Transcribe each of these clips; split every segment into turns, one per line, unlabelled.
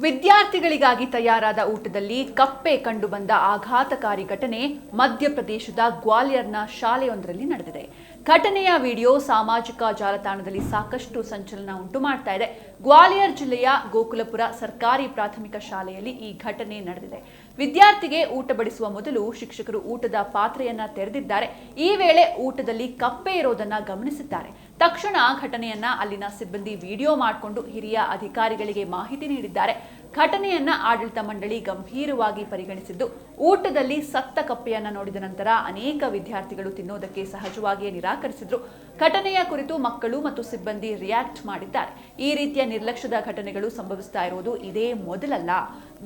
ವಿದ್ಯಾರ್ಥಿಗಳಿಗಾಗಿ ತಯಾರಾದ ಊಟದಲ್ಲಿ ಕಪ್ಪೆ ಕಂಡುಬಂದ ಆಘಾತಕಾರಿ ಘಟನೆ ಮಧ್ಯಪ್ರದೇಶದ ಗ್ವಾಲಿಯರ್ನ ಶಾಲೆಯೊಂದರಲ್ಲಿ ನಡೆದಿದೆ. ಘಟನೆಯ ವಿಡಿಯೋ ಸಾಮಾಜಿಕ ಜಾಲತಾಣದಲ್ಲಿ ಸಾಕಷ್ಟು ಸಂಚಲನ ಉಂಟು ಮಾಡ್ತಾ ಇದೆ. ಗ್ವಾಲಿಯರ್ ಜಿಲ್ಲೆಯ ಗೋಕುಲಪುರ ಸರ್ಕಾರಿ ಪ್ರಾಥಮಿಕ ಶಾಲೆಯಲ್ಲಿ ಈ ಘಟನೆ ನಡೆದಿದೆ. ವಿದ್ಯಾರ್ಥಿಗೆ ಊಟ ಬಡಿಸುವ ಮೊದಲು ಶಿಕ್ಷಕರು ಊಟದ ಪಾತ್ರೆಯನ್ನ ತೆರೆದಿದ್ದಾರೆ. ಈ ವೇಳೆ ಊಟದಲ್ಲಿ ಕಪ್ಪೆ ಇರೋದನ್ನ ಗಮನಿಸಿದ್ದಾರೆ. ತಕ್ಷಣ ಘಟನೆಯನ್ನ ಅಲ್ಲಿನ ಸಿಬ್ಬಂದಿ ವಿಡಿಯೋ ಮಾಡಿಕೊಂಡು ಹಿರಿಯ ಅಧಿಕಾರಿಗಳಿಗೆ ಮಾಹಿತಿ ನೀಡಿದ್ದಾರೆ. ಘಟನೆಯನ್ನ ಆಡಳಿತ ಮಂಡಳಿ ಗಂಭೀರವಾಗಿ ಪರಿಗಣಿಸಿದ್ದು, ಊಟದಲ್ಲಿ ಸತ್ತ ಕಪ್ಪೆಯನ್ನ ನೋಡಿದ ನಂತರ ಅನೇಕ ವಿದ್ಯಾರ್ಥಿಗಳು ತಿನ್ನೋದಕ್ಕೆ ಸಹಜವಾಗಿಯೇ ನಿರಾಕರಿಸಿದ್ರು. ಘಟನೆಯ ಕುರಿತು ಮಕ್ಕಳು ಮತ್ತು ಸಿಬ್ಬಂದಿ ರಿಯಾಕ್ಟ್ ಮಾಡಿದ್ದಾರೆ. ಈ ರೀತಿಯ ನಿರ್ಲಕ್ಷ್ಯದ ಘಟನೆಗಳು ಸಂಭವಿಸ್ತಾ ಇರೋದು ಇದೇ ಮೊದಲಲ್ಲ.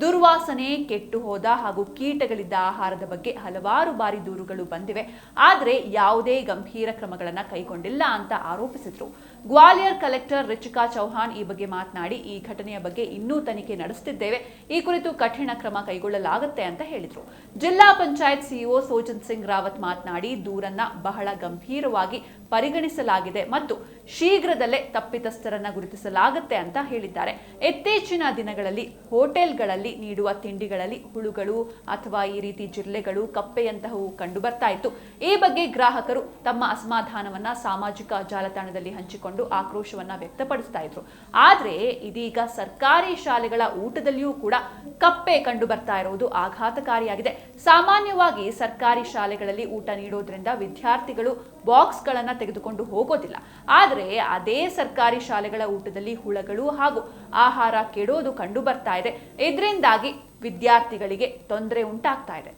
ದುರ್ವಾಸನೆ, ಕೆಟ್ಟು ಹೋದ ಹಾಗೂ ಕೀಟಗಳಿದ್ದ ಆಹಾರದ ಬಗ್ಗೆ ಹಲವಾರು ಬಾರಿ ದೂರುಗಳು ಬಂದಿವೆ. ಆದರೆ ಯಾವುದೇ ಗಂಭೀರ ಕ್ರಮಗಳನ್ನು ಕೈಗೊಂಡಿಲ್ಲ ಅಂತ ಆರೋಪಿಸಿದ್ರು. ಗ್ವಾಲಿಯರ್ ಕಲೆಕ್ಟರ್ ರಿಚಿಕಾ ಚೌಹಾಣ್ ಈ ಬಗ್ಗೆ ಮಾತನಾಡಿ, ಈ ಘಟನೆಯ ಬಗ್ಗೆ ಇನ್ನೂ ತನಿಖೆ ನಡೆಸುತ್ತಿದ್ದೇವೆ, ಈ ಕುರಿತು ಕಠಿಣ ಕ್ರಮ ಕೈಗೊಳ್ಳಲಾಗುತ್ತೆ ಅಂತ ಹೇಳಿದ್ರು. ಜಿಲ್ಲಾ ಪಂಚಾಯತ್ ಸಿಇಒ ಸೋಜನ್ ಸಿಂಗ್ ರಾವತ್ ಮಾತನಾಡಿ, ದೂರನ್ನ ಬಹಳ ಗಂಭೀರವಾಗಿ ಪರಿಗಣಿಸಲಾಗಿದೆ ಮತ್ತು ಶೀಘ್ರದಲ್ಲೇ ತಪ್ಪಿತಸ್ಥರನ್ನ ಗುರುತಿಸಲಾಗುತ್ತೆ ಅಂತ ಹೇಳಿದ್ದಾರೆ. ಇತ್ತೀಚಿನ ದಿನಗಳಲ್ಲಿ ಹೋಟೆಲ್ಗಳಲ್ಲಿ ನೀಡುವ ತಿಂಡಿಗಳಲ್ಲಿ ಹುಳುಗಳು ಅಥವಾ ಈ ರೀತಿ ಜಿರಳೆಗಳು, ಕಪ್ಪೆಯಂತಹವು ಕಂಡು ಬರ್ತಾ ಇತ್ತು. ಈ ಬಗ್ಗೆ ಗ್ರಾಹಕರು ತಮ್ಮ ಅಸಮಾಧಾನವನ್ನ ಸಾಮಾಜಿಕ ಜಾಲತಾಣದಲ್ಲಿ ಹಂಚಿಕೊಂಡು ಆಕ್ರೋಶವನ್ನ ವ್ಯಕ್ತಪಡಿಸ್ತಾ ಇದ್ರು. ಆದ್ರೆ ಇದೀಗ ಸರ್ಕಾರಿ ಶಾಲೆಗಳ ಊಟದಲ್ಲಿಯೂ ಕೂಡ ಕಪ್ಪೆ ಕಂಡು ಬರ್ತಾ ಇರುವುದು ಆಘಾತಕಾರಿಯಾಗಿದೆ. ಸಾಮಾನ್ಯವಾಗಿ ಸರ್ಕಾರಿ ಶಾಲೆಗಳಲ್ಲಿ ಊಟ ನೀಡೋದ್ರಿಂದ ವಿದ್ಯಾರ್ಥಿಗಳು ಬಾಕ್ಸ್ಗಳನ್ನ ತೆಗೆದುಕೊಂಡು ಹೋಗೋದಿಲ್ಲ. ಆದರೆ ಅದೇ ಸರ್ಕಾರಿ ಶಾಲೆಗಳ ಊಟದಲ್ಲಿ ಹುಳಗಳು ಹಾಗೂ ಆಹಾರ ಕೆಡೋದು ಕಂಡು ಬರ್ತಾ ಇದೆ. ಇದರಿಂದಾಗಿ ವಿದ್ಯಾರ್ಥಿಗಳಿಗೆ ತೊಂದರೆ ಉಂಟಾಗ್ತಾ ಇದೆ.